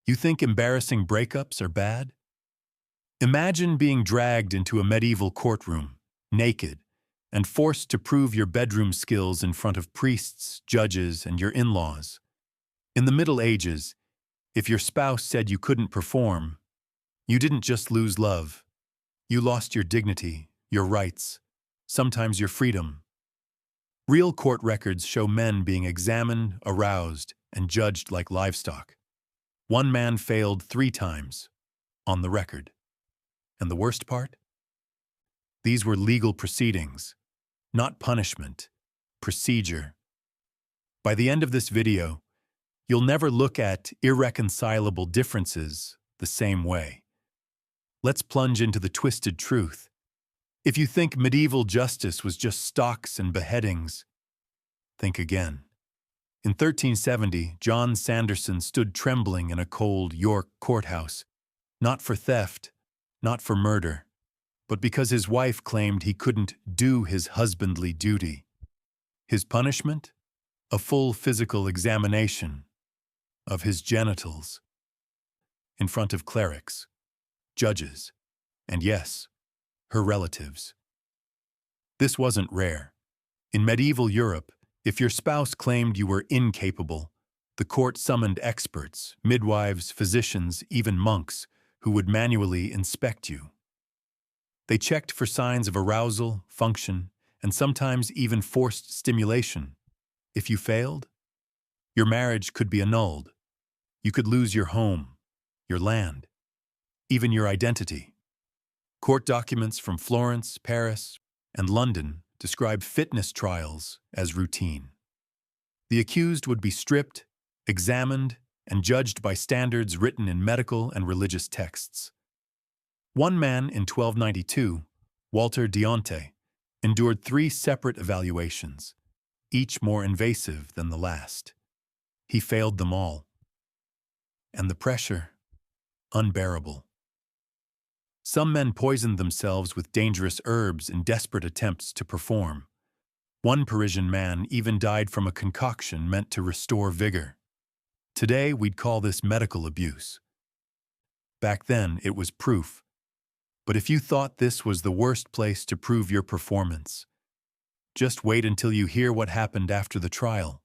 You think embarrassing breakups are bad? Imagine being dragged into a medieval courtroom, naked, and forced to prove your bedroom skills in front of priests, judges, and your in-laws. In the Middle Ages, if your spouse said you couldn't perform, you didn't just lose love. You lost your dignity, your rights, sometimes your freedom. Real court records show men being examined, aroused, and judged like livestock. One man failed 3 times, on the record. And the worst part? These were legal proceedings, not punishment, procedure. By the end of this video, you'll never look at irreconcilable differences the same way. Let's plunge into the twisted truth. If you think medieval justice was just stocks and beheadings, think again. In 1370, John Sanderson stood trembling in a cold York courthouse, not for theft, not for murder, but because his wife claimed he couldn't do his husbandly duty. His punishment? A full physical examination of his genitals in front of clerics, judges, and yes, her relatives. This wasn't rare. In medieval Europe, if your spouse claimed you were incapable, the court summoned experts, midwives, physicians, even monks, who would manually inspect you. They checked for signs of arousal, function, and sometimes even forced stimulation. If you failed, your marriage could be annulled. You could lose your home, your land, even your identity. Court documents from Florence, Paris, and London describe fitness trials as routine. The accused would be stripped, examined, and judged by standards written in medical and religious texts. One man in 1292, Walter Dionte, endured 3 separate evaluations, each more invasive than the last. He failed them all. And the pressure, unbearable. Some men poisoned themselves with dangerous herbs in desperate attempts to perform. One Parisian man even died from a concoction meant to restore vigor. Today, we'd call this medical abuse. Back then, it was proof. But if you thought this was the worst place to prove your performance, just wait until you hear what happened after the trial.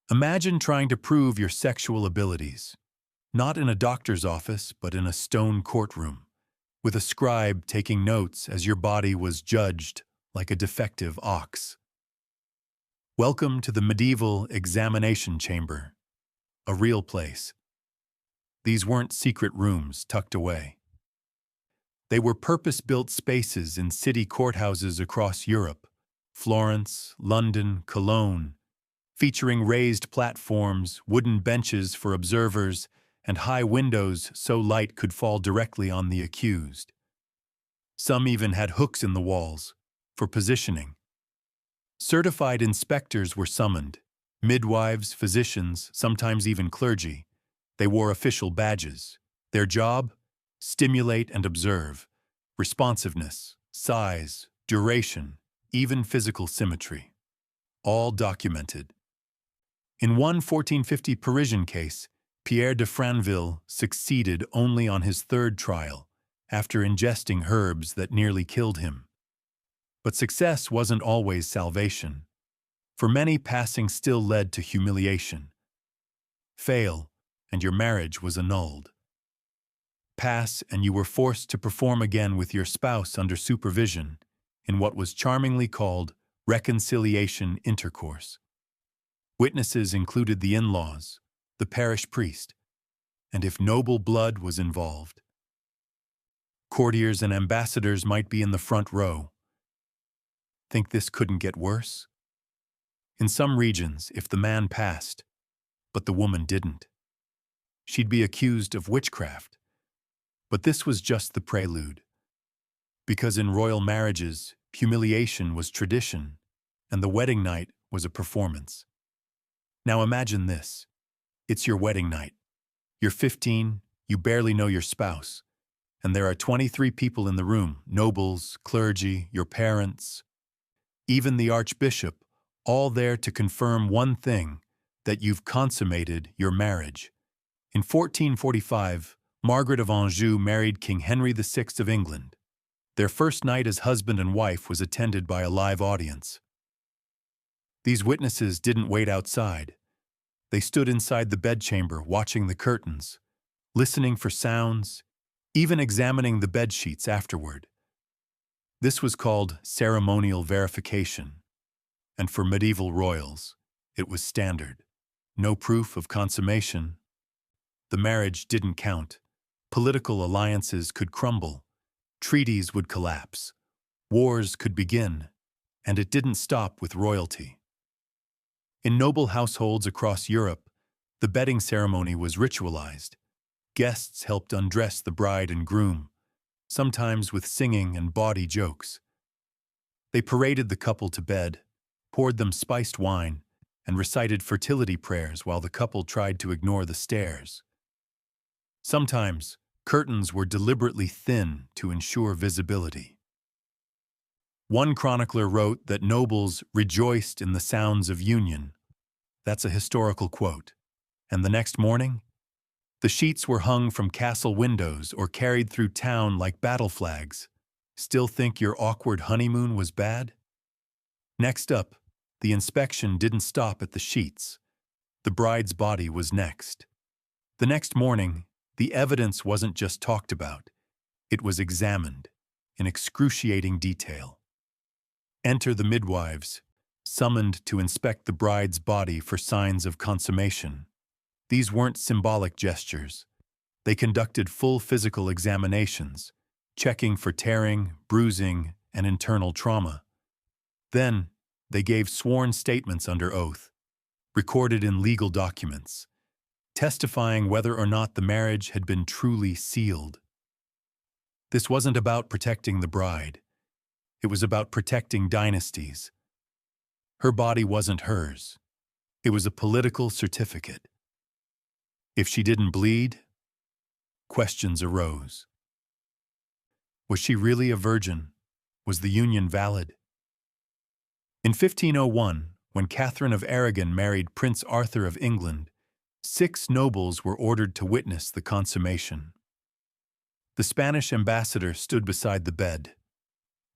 Imagine trying to prove your sexual abilities, not in a doctor's office, but in a stone courtroom, with a scribe taking notes as your body was judged like a defective ox. Welcome to the medieval examination chamber, a real place. These weren't secret rooms tucked away. They were purpose-built spaces in city courthouses across Europe, Florence, London, Cologne, featuring raised platforms, wooden benches for observers, and high windows so light could fall directly on the accused. Some even had hooks in the walls for positioning. Certified inspectors were summoned, midwives, physicians, sometimes even clergy. They wore official badges. Their job? Stimulate and observe. Responsiveness, size, duration, even physical symmetry. All documented. In one 1450 Parisian case, Pierre de Franville succeeded only on his 3rd trial, after ingesting herbs that nearly killed him. But success wasn't always salvation. For many, passing still led to humiliation. Fail, and your marriage was annulled. Pass, and you were forced to perform again with your spouse under supervision, in what was charmingly called reconciliation intercourse. Witnesses included the in-laws, the parish priest, and if noble blood was involved. Courtiers and ambassadors might be in the front row. Think this couldn't get worse? In some regions, if the man passed, but the woman didn't, she'd be accused of witchcraft. But this was just the prelude. Because in royal marriages, humiliation was tradition, and the wedding night was a performance. Now imagine this. It's your wedding night. You're 15, you barely know your spouse, and there are 23 people in the room, nobles, clergy, your parents, even the archbishop, all there to confirm one thing, that you've consummated your marriage. In 1445, Margaret of Anjou married King Henry VI of England. Their first night as husband and wife was attended by a live audience. These witnesses didn't wait outside. They stood inside the bedchamber watching the curtains, listening for sounds, even examining the bedsheets afterward. This was called ceremonial verification, and for medieval royals, it was standard. No proof of consummation. The marriage didn't count. Political alliances could crumble, treaties would collapse, wars could begin, and it didn't stop with royalty. In noble households across Europe, the bedding ceremony was ritualized. Guests helped undress the bride and groom, sometimes with singing and bawdy jokes. They paraded the couple to bed, poured them spiced wine, and recited fertility prayers while the couple tried to ignore the stares. Sometimes, curtains were deliberately thin to ensure visibility. One chronicler wrote that nobles rejoiced in the sounds of union. That's a historical quote. And the next morning, the sheets were hung from castle windows or carried through town like battle flags. Still think your awkward honeymoon was bad? Next up, the inspection didn't stop at the sheets. The bride's body was next. The next morning, the evidence wasn't just talked about. It was examined in excruciating detail. Enter the midwives, summoned to inspect the bride's body for signs of consummation. These weren't symbolic gestures. They conducted full physical examinations, checking for tearing, bruising, and internal trauma. Then, they gave sworn statements under oath, recorded in legal documents, testifying whether or not the marriage had been truly sealed. This wasn't about protecting the bride. It was about protecting dynasties. Her body wasn't hers. It was a political certificate. If she didn't bleed, questions arose. Was she really a virgin? Was the union valid? In 1501, when Catherine of Aragon married Prince Arthur of England, 6 nobles were ordered to witness the consummation. The Spanish ambassador stood beside the bed.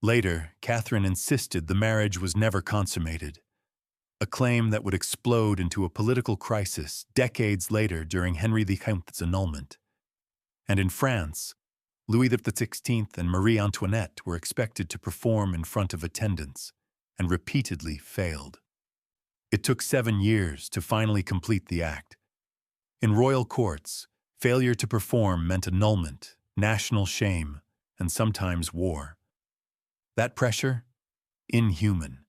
Later, Catherine insisted the marriage was never consummated, a claim that would explode into a political crisis decades later during Henry VIII's annulment. And in France, Louis XVI and Marie Antoinette were expected to perform in front of attendants, and repeatedly failed. It took 7 years to finally complete the act. In royal courts, failure to perform meant annulment, national shame, and sometimes war. That pressure? Inhuman.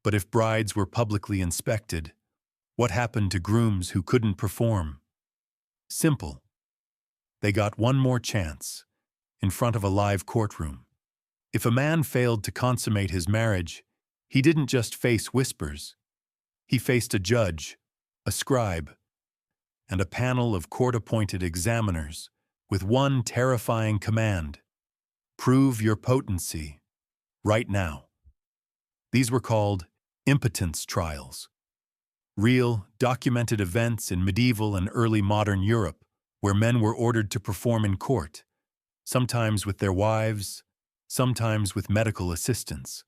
But if brides were publicly inspected, what happened to grooms who couldn't perform? Simple. They got one more chance, in front of a live courtroom. If a man failed to consummate his marriage, he didn't just face whispers. He faced a judge, a scribe, and a panel of court-appointed examiners with one terrifying command: prove your potency, right now. These were called impotence trials, real, documented events in medieval and early modern Europe where men were ordered to perform in court, sometimes with their wives, sometimes with medical assistants.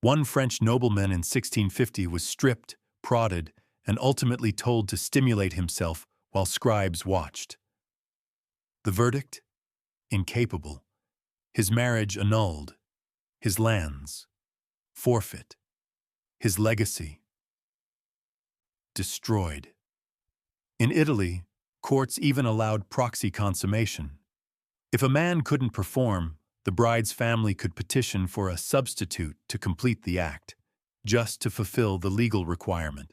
One French nobleman in 1650 was stripped, prodded, and ultimately told to stimulate himself while scribes watched. The verdict? Incapable. His marriage annulled. His lands forfeit. His legacy destroyed. In Italy, courts even allowed proxy consummation. If a man couldn't perform, the bride's family could petition for a substitute to complete the act, just to fulfill the legal requirement.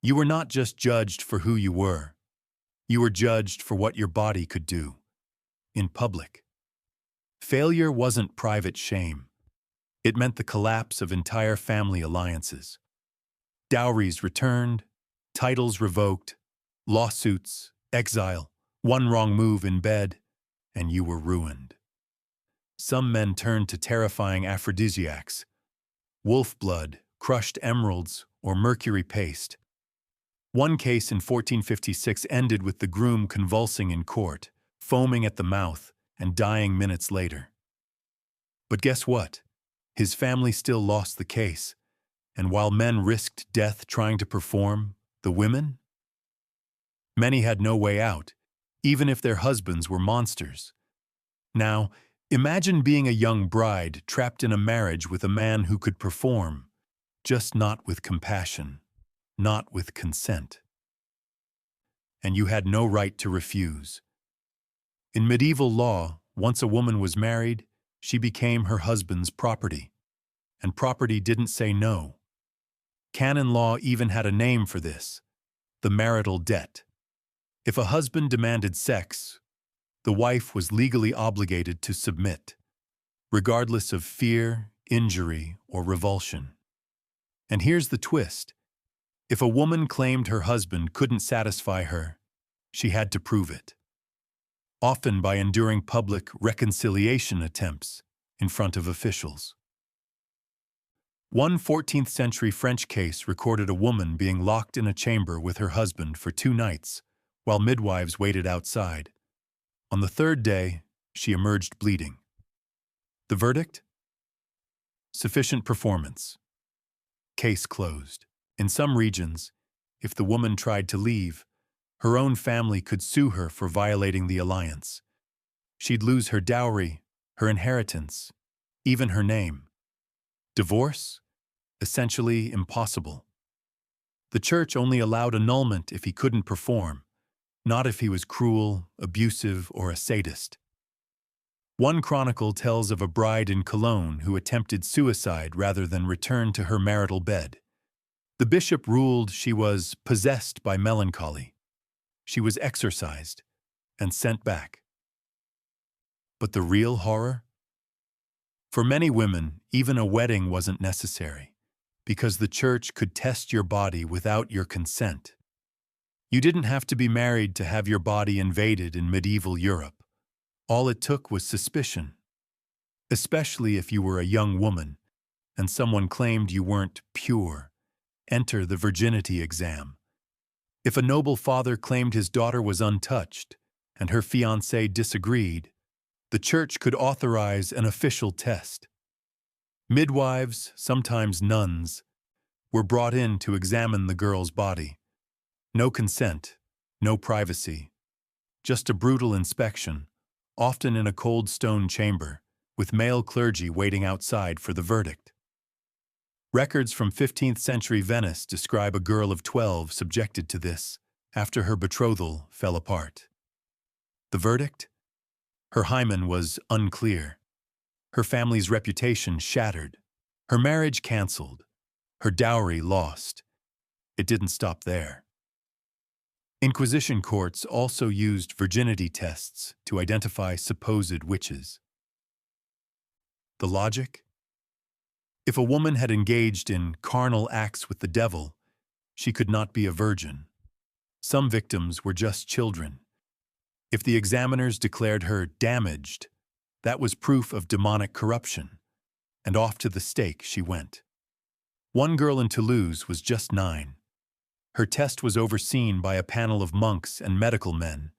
You were not just judged for who you were. You were judged for what your body could do, in public. Failure wasn't private shame. It meant the collapse of entire family alliances. Dowries returned, titles revoked, lawsuits, exile, one wrong move in bed, and you were ruined. Some men turned to terrifying aphrodisiacs: wolf blood, crushed emeralds, or mercury paste. One case in 1456 ended with the groom convulsing in court, foaming at the mouth, and dying minutes later. But guess what? His family still lost the case, and while men risked death trying to perform, the women? Many had no way out, even if their husbands were monsters. Now, imagine being a young bride trapped in a marriage with a man who could perform, just not with compassion, not with consent. And you had no right to refuse. In medieval law, once a woman was married, she became her husband's property, and property didn't say no. Canon law even had a name for this: the marital debt. If a husband demanded sex, the wife was legally obligated to submit, regardless of fear, injury, or revulsion. And here's the twist: if a woman claimed her husband couldn't satisfy her, she had to prove it, often by enduring public reconciliation attempts in front of officials. One 14th-century French case recorded a woman being locked in a chamber with her husband for 2 nights, while midwives waited outside. On the 3rd day, she emerged bleeding. The verdict? Sufficient performance. Case closed. In some regions, if the woman tried to leave, her own family could sue her for violating the alliance. She'd lose her dowry, her inheritance, even her name. Divorce? Essentially impossible. The church only allowed annulment if he couldn't perform, not if he was cruel, abusive, or a sadist. One chronicle tells of a bride in Cologne who attempted suicide rather than return to her marital bed. The bishop ruled she was possessed by melancholy. She was exorcised and sent back. But the real horror? For many women, even a wedding wasn't necessary, because the church could test your body without your consent. You didn't have to be married to have your body invaded in medieval Europe. All it took was suspicion, especially if you were a young woman and someone claimed you weren't pure. Enter the virginity exam. If a noble father claimed his daughter was untouched and her fiancé disagreed, the church could authorize an official test. Midwives, sometimes nuns, were brought in to examine the girl's body. No consent, no privacy, just a brutal inspection, often in a cold stone chamber, with male clergy waiting outside for the verdict. Records from 15th-century Venice describe a girl of 12 subjected to this after her betrothal fell apart. The verdict? Her hymen was unclear. Her family's reputation shattered. Her marriage canceled. Her dowry lost. It didn't stop there. Inquisition courts also used virginity tests to identify supposed witches. The logic? If a woman had engaged in carnal acts with the devil, she could not be a virgin. Some victims were just children. If the examiners declared her damaged, that was proof of demonic corruption, and off to the stake she went. One girl in Toulouse was just 9. Her test was overseen by a panel of monks and medical men.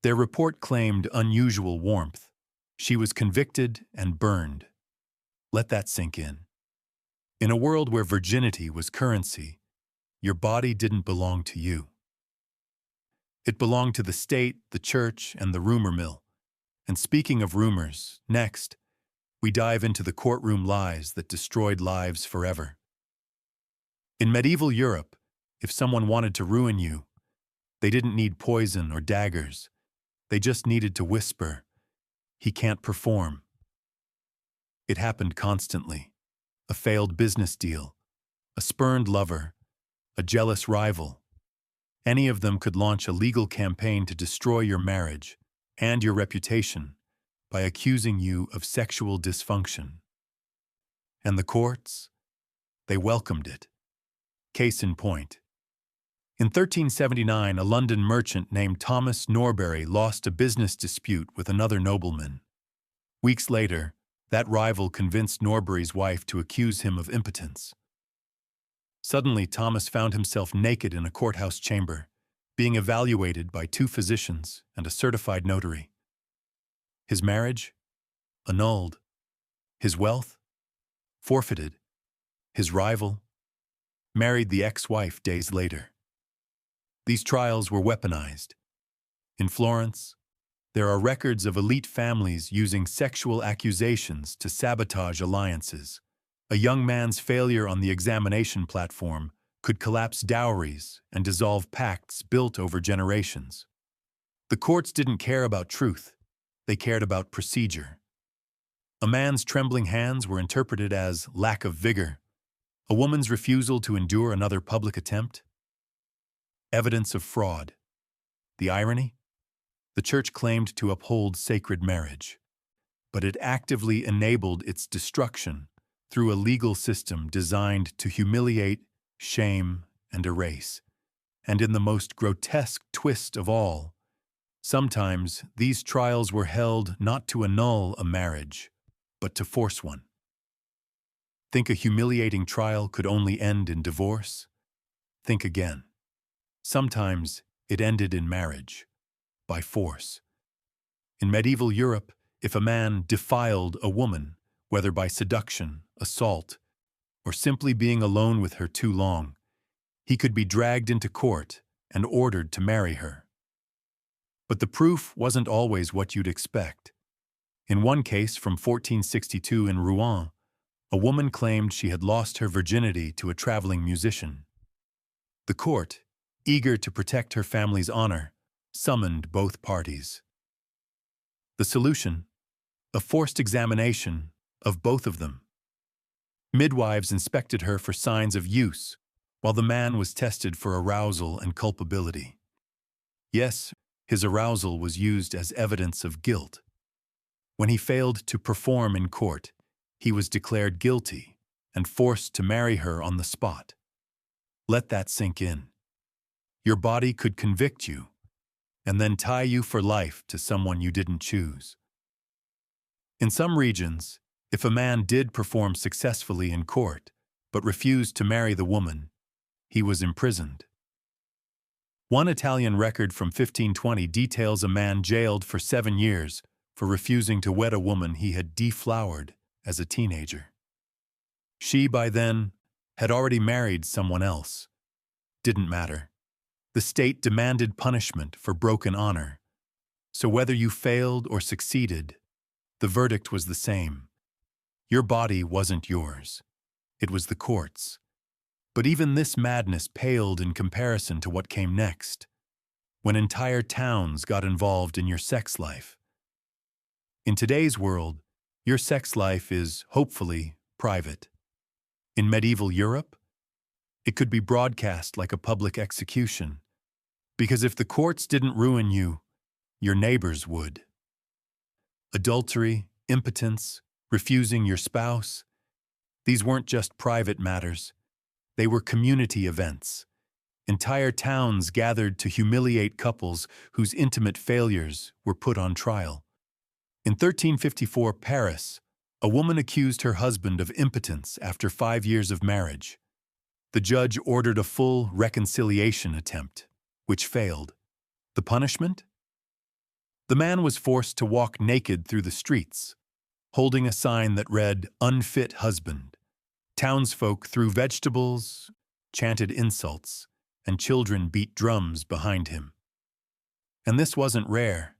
Their report claimed unusual warmth. She was convicted and burned. Let that sink in. In a world where virginity was currency, your body didn't belong to you. It belonged to the state, the church, and the rumor mill. And speaking of rumors, next, we dive into the courtroom lies that destroyed lives forever. In medieval Europe, if someone wanted to ruin you, they didn't need poison or daggers. They just needed to whisper, "He can't perform." It happened constantly. A failed business deal, a spurned lover, a jealous rival. Any of them could launch a legal campaign to destroy your marriage and your reputation by accusing you of sexual dysfunction. And the courts? They welcomed it. Case in point. In 1379, a London merchant named Thomas Norbury lost a business dispute with another nobleman. Weeks later, that rival convinced Norbury's wife to accuse him of impotence. Suddenly, Thomas found himself naked in a courthouse chamber, being evaluated by two physicians and a certified notary. His marriage? Annulled. His wealth? Forfeited. His rival? Married the ex-wife days later. These trials were weaponized. In Florence, there are records of elite families using sexual accusations to sabotage alliances. A young man's failure on the examination platform could collapse dowries and dissolve pacts built over generations. The courts didn't care about truth, they cared about procedure. A man's trembling hands were interpreted as lack of vigor. A woman's refusal to endure another public attempt? Evidence of fraud. The irony? The church claimed to uphold sacred marriage, but it actively enabled its destruction through a legal system designed to humiliate, shame, and erase. And in the most grotesque twist of all, sometimes these trials were held not to annul a marriage, but to force one. Think a humiliating trial could only end in divorce? Think again. Sometimes it ended in marriage, by force. In medieval Europe, if a man defiled a woman, whether by seduction, assault, or simply being alone with her too long, he could be dragged into court and ordered to marry her. But the proof wasn't always what you'd expect. In one case from 1462 in Rouen, a woman claimed she had lost her virginity to a traveling musician. The court, eager to protect her family's honor, summoned both parties. The solution? A forced examination of both of them. Midwives inspected her for signs of use, while the man was tested for arousal and culpability. Yes, his arousal was used as evidence of guilt. When he failed to perform in court, he was declared guilty and forced to marry her on the spot. Let that sink in. Your body could convict you, and then tie you for life to someone you didn't choose. In some regions, if a man did perform successfully in court, but refused to marry the woman, he was imprisoned. One Italian record from 1520 details a man jailed for 7 years for refusing to wed a woman he had deflowered as a teenager. She, by then, had already married someone else. Didn't matter. The state demanded punishment for broken honor. So whether you failed or succeeded, the verdict was the same. Your body wasn't yours. It was the court's. But even this madness paled in comparison to what came next, when entire towns got involved in your sex life. In today's world, your sex life is, hopefully, private. In medieval Europe, it could be broadcast like a public execution, because if the courts didn't ruin you, your neighbors would. Adultery, impotence, refusing your spouse, these weren't just private matters. They were community events. Entire towns gathered to humiliate couples whose intimate failures were put on trial. In 1354 Paris, a woman accused her husband of impotence after 5 years of marriage. The judge ordered a full reconciliation attempt, which failed. The punishment? The man was forced to walk naked through the streets, holding a sign that read, "Unfit husband." Townsfolk threw vegetables, chanted insults, and children beat drums behind him. And this wasn't rare.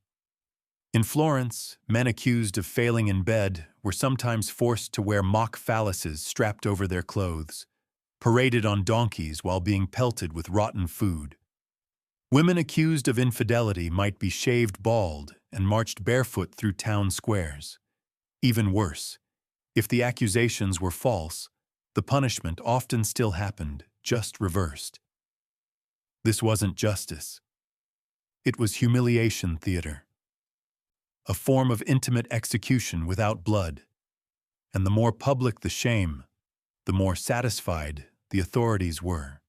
In Florence, men accused of failing in bed were sometimes forced to wear mock phalluses strapped over their clothes, paraded on donkeys while being pelted with rotten food. Women accused of infidelity might be shaved bald and marched barefoot through town squares. Even worse, if the accusations were false, the punishment often still happened, just reversed. This wasn't justice. It was humiliation theater. A form of intimate execution without blood. And the more public the shame, the more satisfied the authorities were.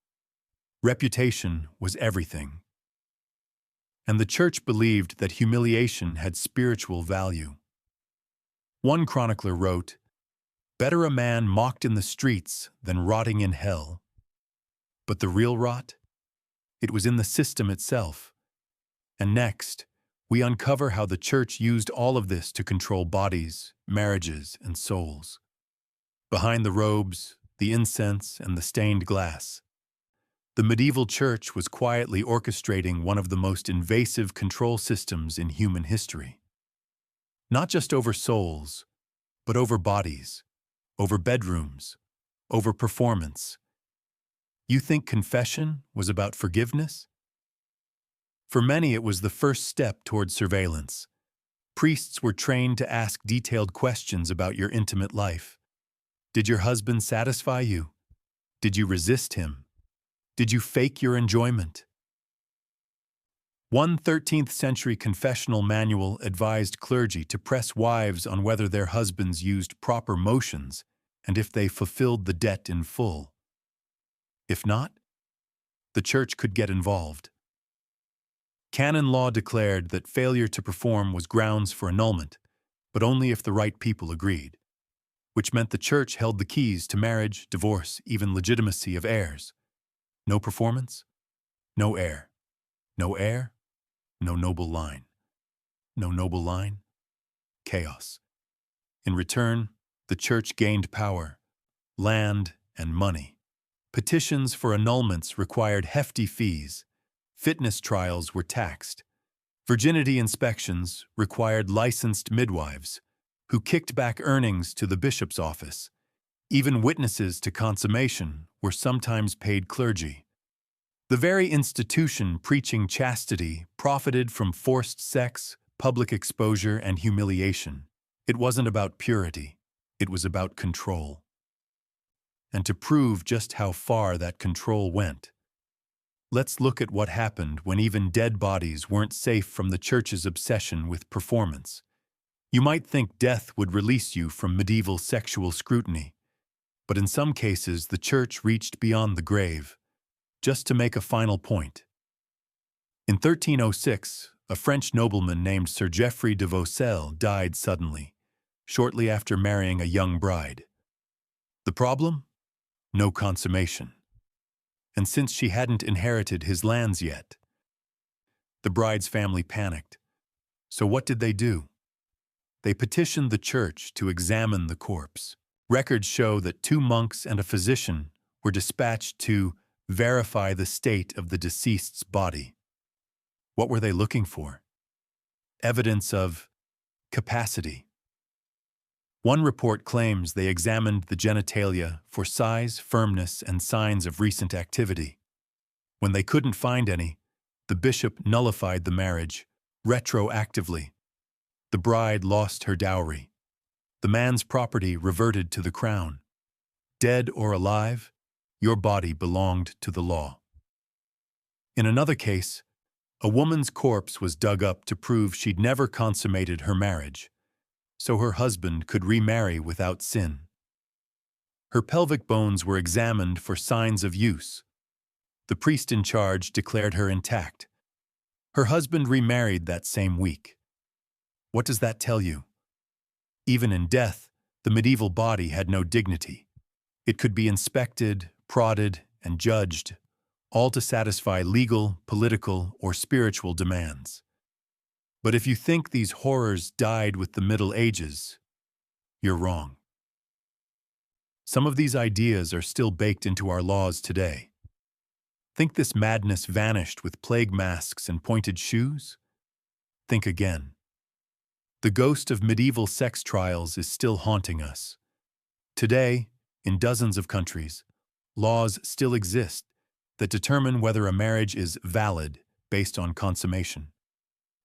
Reputation was everything. And the church believed that humiliation had spiritual value. One chronicler wrote, "Better a man mocked in the streets than rotting in hell." But the real rot? It was in the system itself. And next, we uncover how the church used all of this to control bodies, marriages, and souls. Behind the robes, the incense, and the stained glass, the medieval church was quietly orchestrating one of the most invasive control systems in human history. Not just over souls, but over bodies, over bedrooms, over performance. You think confession was about forgiveness? For many, it was the first step toward surveillance. Priests were trained to ask detailed questions about your intimate life. Did your husband satisfy you? Did you resist him? Did you fake your enjoyment? One 13th century confessional manual advised clergy to press wives on whether their husbands used proper motions and if they fulfilled the debt in full. If not, the church could get involved. Canon law declared that failure to perform was grounds for annulment, but only if the right people agreed, which meant the church held the keys to marriage, divorce, even legitimacy of heirs. No performance, no heir. No heir, no noble line. No noble line, chaos. In return, the church gained power, land, and money. Petitions for annulments required hefty fees. Fitness trials were taxed. Virginity inspections required licensed midwives, who kicked back earnings to the bishop's office. Even witnesses to consummation were sometimes paid clergy. The very institution preaching chastity profited from forced sex, public exposure, and humiliation. It wasn't about purity, it was about control. And to prove just how far that control went, let's look at what happened when even dead bodies weren't safe from the church's obsession with performance. You might think death would release you from medieval sexual scrutiny, but in some cases the church reached beyond the grave. Just to make a final point. In 1306, a French nobleman named Sir Geoffrey de Vaucelles died suddenly, shortly after marrying a young bride. The problem? No consummation. And since she hadn't inherited his lands yet, the bride's family panicked. So what did they do? They petitioned the church to examine the corpse. Records show that 2 monks and a physician were dispatched to verify the state of the deceased's body. What were they looking for? Evidence of capacity. One report claims they examined the genitalia for size, firmness, and signs of recent activity. When they couldn't find any, the bishop nullified the marriage retroactively. The bride lost her dowry. The man's property reverted to the crown. Dead or alive, your body belonged to the law. In another case, a woman's corpse was dug up to prove she'd never consummated her marriage, so her husband could remarry without sin. Her pelvic bones were examined for signs of use. The priest in charge declared her intact. Her husband remarried that same week. What does that tell you? Even in death, the medieval body had no dignity. It could be inspected, prodded, and judged, all to satisfy legal, political, or spiritual demands. But if you think these horrors died with the Middle Ages, you're wrong. Some of these ideas are still baked into our laws today. Think this madness vanished with plague masks and pointed shoes? Think again. The ghost of medieval sex trials is still haunting us. Today, in dozens of countries, laws still exist that determine whether a marriage is valid based on consummation.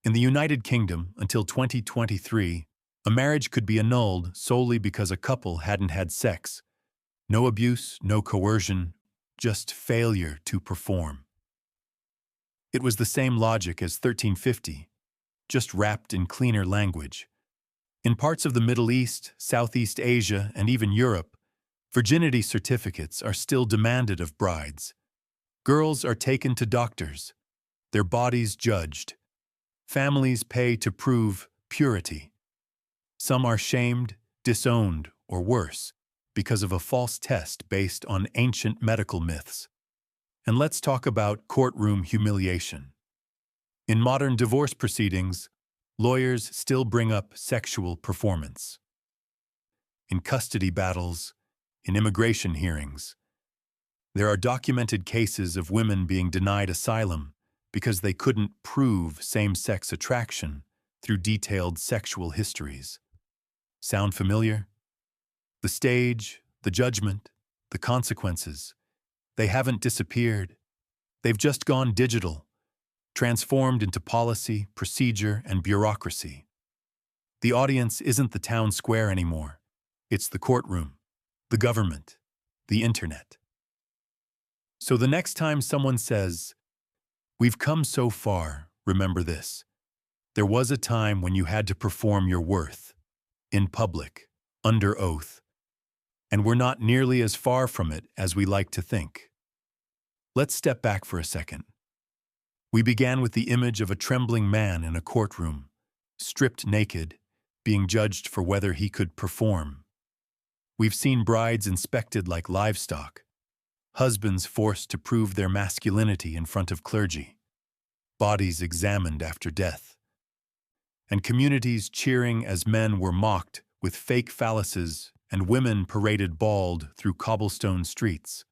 In the United Kingdom, until 2023, a marriage could be annulled solely because a couple hadn't had sex. No abuse, no coercion, just failure to perform. It was the same logic as 1350, just wrapped in cleaner language. In parts of the Middle East, Southeast Asia, and even Europe, virginity certificates are still demanded of brides. Girls are taken to doctors, their bodies judged. Families pay to prove purity. Some are shamed, disowned, or worse, because of a false test based on ancient medical myths. And let's talk about courtroom humiliation. In modern divorce proceedings, lawyers still bring up sexual performance. In custody battles, in immigration hearings, there are documented cases of women being denied asylum because they couldn't prove same-sex attraction through detailed sexual histories. Sound familiar? The stage, the judgment, the consequences, they haven't disappeared. They've just gone digital, transformed into policy, procedure, and bureaucracy. The audience isn't the town square anymore. It's the courtroom, the government, the internet. So the next time someone says, "We've come so far," remember this. There was a time when you had to perform your worth, in public, under oath, and we're not nearly as far from it as we like to think. Let's step back for a second. We began with the image of a trembling man in a courtroom, stripped naked, being judged for whether he could perform. We've seen brides inspected like livestock, husbands forced to prove their masculinity in front of clergy, bodies examined after death, and communities cheering as men were mocked with fake phalluses and women paraded bald through cobblestone streets.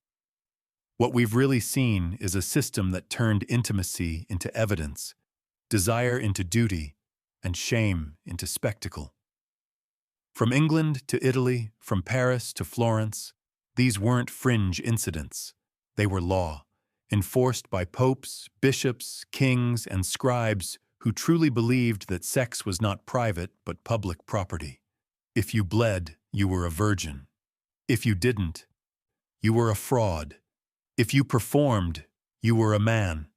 What we've really seen is a system that turned intimacy into evidence, desire into duty, and shame into spectacle. From England to Italy, from Paris to Florence, these weren't fringe incidents. They were law, enforced by popes, bishops, kings, and scribes who truly believed that sex was not private but public property. If you bled, you were a virgin. If you didn't, you were a fraud. If you performed, you were a man.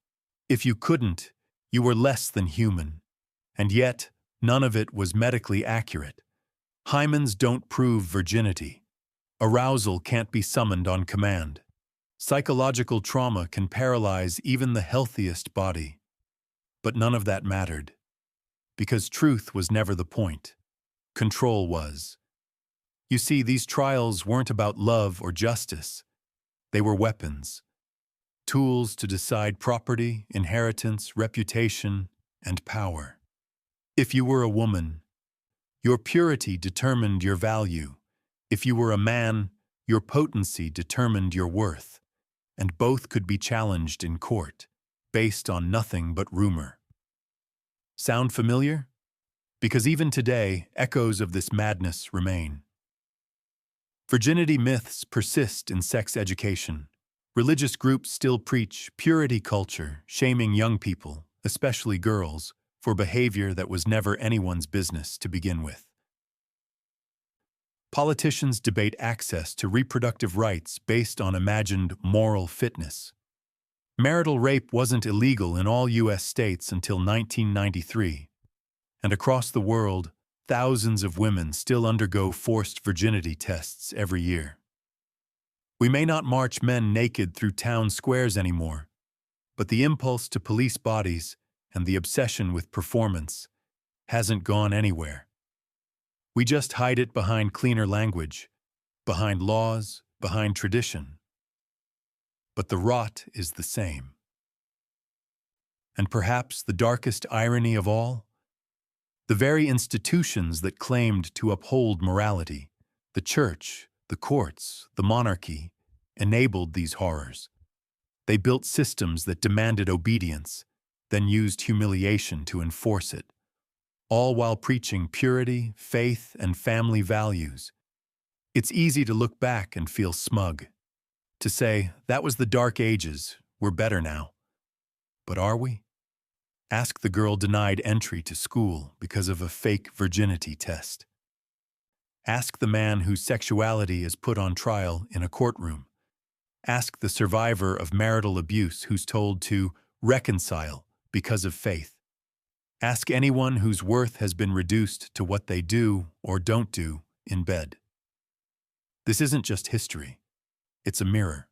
If you couldn't, you were less than human. And yet, none of it was medically accurate. Hymens don't prove virginity. Arousal can't be summoned on command. Psychological trauma can paralyze even the healthiest body. But none of that mattered. Because truth was never the point. Control was. You see, these trials weren't about love or justice. They were weapons. Tools to decide property, inheritance, reputation, and power. If you were a woman, your purity determined your value. If you were a man, your potency determined your worth. And both could be challenged in court, based on nothing but rumor. Sound familiar? Because even today, echoes of this madness remain. Virginity myths persist in sex education. Religious groups still preach purity culture, shaming young people, especially girls, for behavior that was never anyone's business to begin with. Politicians debate access to reproductive rights based on imagined moral fitness. Marital rape wasn't illegal in all U.S. states until 1993, and across the world, thousands of women still undergo forced virginity tests every year. We may not march men naked through town squares anymore, but the impulse to police bodies and the obsession with performance hasn't gone anywhere. We just hide it behind cleaner language, behind laws, behind tradition. But the rot is the same. And perhaps the darkest irony of all? The very institutions that claimed to uphold morality, the church, the courts, the monarchy, enabled these horrors. They built systems that demanded obedience, then used humiliation to enforce it, all while preaching purity, faith, and family values. It's easy to look back and feel smug, to say, that was the dark ages, we're better now. But are we? Ask the girl denied entry to school because of a fake virginity test. Ask the man whose sexuality is put on trial in a courtroom. Ask the survivor of marital abuse who's told to reconcile because of faith. Ask anyone whose worth has been reduced to what they do or don't do in bed. This isn't just history. It's a mirror.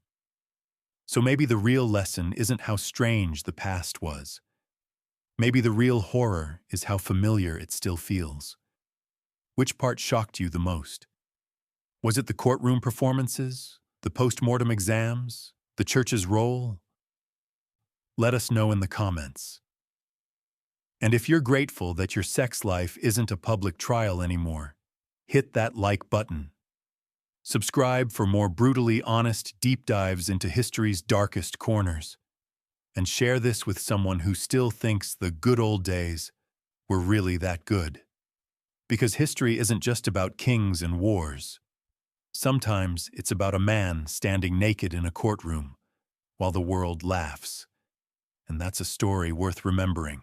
So maybe the real lesson isn't how strange the past was. Maybe the real horror is how familiar it still feels. Which part shocked you the most? Was it the courtroom performances, the post-mortem exams, the church's role, Let us know in the comments. And if you're grateful that your sex life isn't a public trial anymore, hit that like button. Subscribe for more brutally honest deep dives into history's darkest corners. And share this with someone who still thinks the good old days were really that good. Because history isn't just about kings and wars. Sometimes it's about a man standing naked in a courtroom while the world laughs. And that's a story worth remembering.